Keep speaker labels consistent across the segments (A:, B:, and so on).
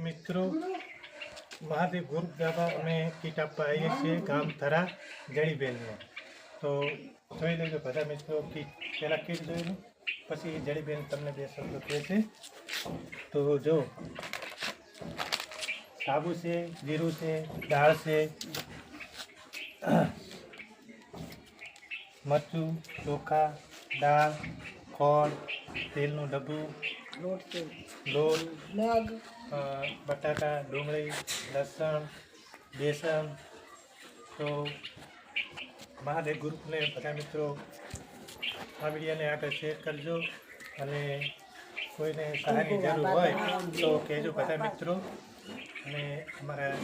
A: મિત્રો, મહાદેવ ગ્રુપ દ્વારા અમે કીટ આપવા આવીએ છીએ ગામ થરા જડીબેનને. તો જોઈ લેજો બધા મિત્રો, કીટ પહેલાં કીટ જોઈ લો, પછી જડીબેન તમને બે શબ્દો કહે છે. તો જો સાબુ છે, જીરું છે, દાળ છે, મરચું, ચોખા, દાળ, ખોળ, તેલનું ડબ્બું, લોટ, બટાકા, ડુંગળી, લસણ, બેસન. તો મહાદેવ ગ્રુપને બધા મિત્રો આ વિડીયોને આગળ શેર કરજો, અને કોઈને સહાયની જરૂર હોય તો કહેજો બધા મિત્રો. અને અમારા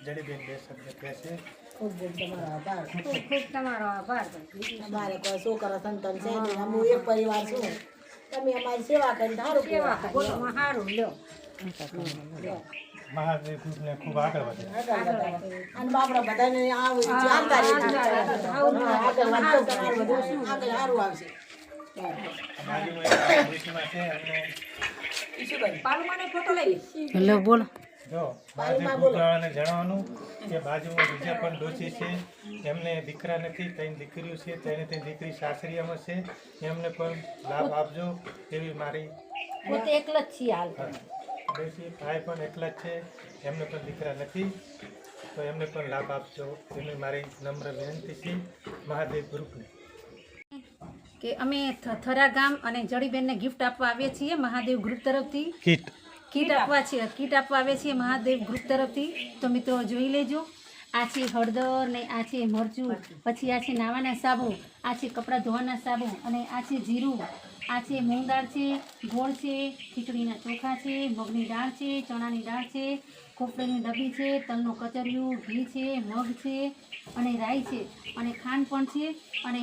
A: જડીબેન બે શબ્દ કહેશે.
B: ખૂબ તમારો આભાર. અમારે કોઈ છોકરો સંતાન છે નહીં, અમે એક પરિવાર છું. તમે અમારી સેવા કરી સારું સારું લ્યો.
A: મહાદેવ ગ્રુપને ખૂબ આગળ વધે
B: અને બાપડા બધાને જાણતા આગળ સારું આવશે.
C: હેલો બોલો.
A: જો મહાદેવ ગ્રુપવાળાને જણાવવાનું કે બાજુમાં બીજા પણ ડોશી છે, એમને દીકરા નથી, ત્રણ દીકરીઓ છે, તેને દીકરી સાસરીયામાં છે, એમને પણ લાભ આપજો એવી મારી.
B: પોતે એકલા જ છીએ હાલ.
A: ડોશી ભાઈ પણ એકલા જ છે, એમને પણ દીકરા નથી, તો એમને પણ લાભ આપજો એવી મારી નમ્ર વિનંતી છે મહાદેવ ગ્રુપને.
C: કે અમે થરા ગામ અને જડીબેનને ગિફ્ટ આપવા આવીએ છીએ મહાદેવ ગ્રુપ તરફથી. કીટ આપવા આવીએ છીએ મહાદેવ ગ્રુપ તરફથી. તો મિત્રો જોઈ લેજો, આ છે હળદર ને આ છે મરચું, પછી આ છે નાવાના સાબુ, આ છે કપડાં ધોવાના સાબુ, અને આ છે જીરું, આ છે મૂંગ દાળ છે, ગોળ છે, ખીચડીના ચોખા છે, મગની દાળ છે, ચણાની દાળ છે, કોફળીની ડબ્બી છે, તલનું કચરિયું, ઘી છે, મગ છે, અને રાઈ છે, અને ખાંડ પણ છે, અને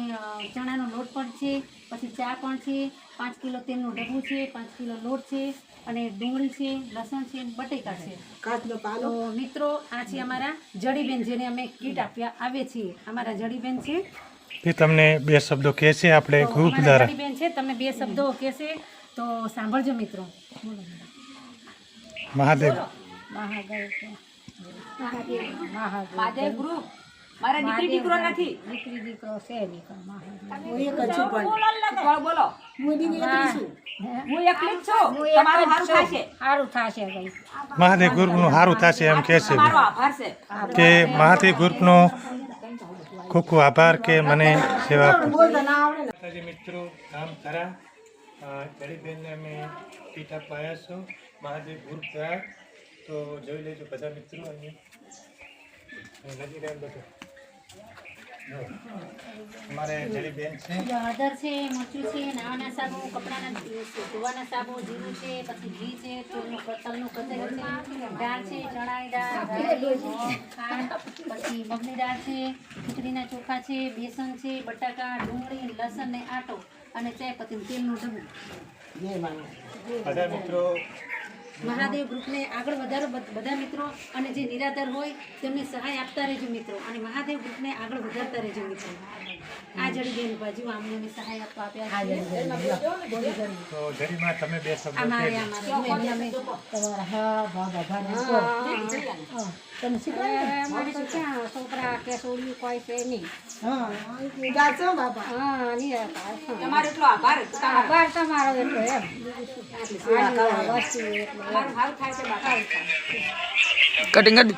C: ચણાનો લોટ પણ છે, પછી ચા પણ છે, 5 કિલો તેલનું ડબ્બું છે, 5 કિલો લોટ છે, અને ડુંગળી છે, લસણ છે, બટેકા છે. તો મિત્રો આ છે અમારા જડીબેન, જેને અમે કીટ આપ્યા આવીએ છીએ. અમારા જડીબેન છે
A: તે તમને બે શબ્દો કહેશે આપણે ગ્રુપ દ્વારા.
C: જડીબેન છે, તમને બે શબ્દો કહેશે, તો સાંભળજો મિત્રો.
A: મહાદેવ
B: મહાદેવ ગ્રુપ. મારા દીકરી દીકરો નથી.
C: દીકરી દીકરો છે નહીં, પણ
B: હું એક જ છું. પણ બોલો, હું દીકરી એકલી છું. હું એકલી જ છું. તમારું સારું થશે.
C: સારું થશે ભાઈ.
A: મહાદેવ ગ્રુપનું સારું થશે એમ કહે છે
B: તમારો આભાર છે.
A: કે મહાદેવ ગ્રુપનો ખૂબ ખૂબ આભાર કે મને સેવા આપી. મિત્રો, ગામ થરા જડીબેનને અમે કીટ આપવા આવ્યા છો મહાદેવ ગ્રુપ દ્વારા. તો જોઈ લેજો બધા મિત્રો. અહીંયા નજીક એમ બધું અમારે જડીબેન છે.
C: હળદર છે, મરચું છે, નાવાના સાબુ, કપડાના ધોવાના સાબુ, જીરું છે, પછી ઘી છે, તલનું કચરિયું છે, દાળ છે, ચણાની દાળ, ખાંડ, પછી મગની દાળ છે, ખીચડીના ચોખા છે, બેસન છે, બટાકા, ડુંગળી, લસણ ને આટો, અને ચાયપત્તી, તેલનું ડબ્બું.
A: બધા મિત્રો
C: મહાદેવ ગ્રુપને આગળ વધારો બધા મિત્રો, અને જે નિરાધાર હોય તેમને સહાય આપતા રહેજો મિત્રો, અને મહાદેવ ગ્રુપને આગળ વધારતા રહેજો મિત્રો. આ જડીબેન બાજુ અમને સહાય આપવા આપ્યા છે.
A: તો જડીમાં તમે બે શબ્દો કહેજો.
C: છોકરા કે છોડી કોઈ છે નહીં.
B: તમારો એટલો આભાર.
C: આભાર તમારો એટલો એમ.
B: મારું સારું થાય છે બાપા.
D: કટિંગ કરી